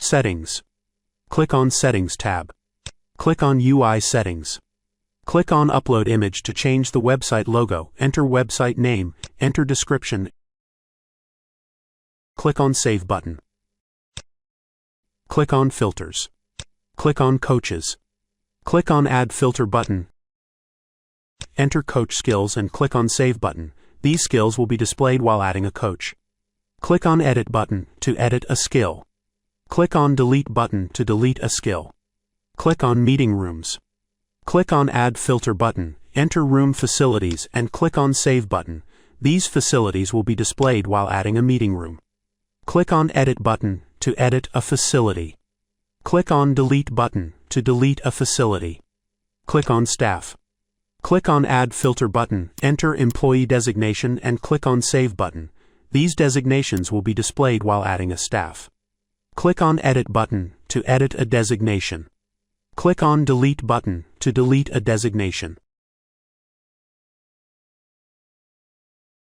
Settings. Click on Settings tab. Click on UI Settings. Click on Upload Image to change the website logo. Enter website name, enter description. Click on Save button. Click on Filters. Click on Coaches. Click on Add Filter button. Enter coach skills and click on Save button. These skills will be displayed while adding a coach. Click on Edit button to edit a skill. Click on Delete button to delete a skill. Click on Meeting Rooms. Click on Add Filter button, enter room facilities and click on Save button. These facilities will be displayed while adding a meeting room. Click on Edit button to edit a facility. Click on Delete button to delete a facility. Click on Staff. Click on Add Filter button, enter employee designation and click on Save button. These designations will be displayed while adding a staff. Click on Edit button to edit a designation. Click on Delete button to delete a designation.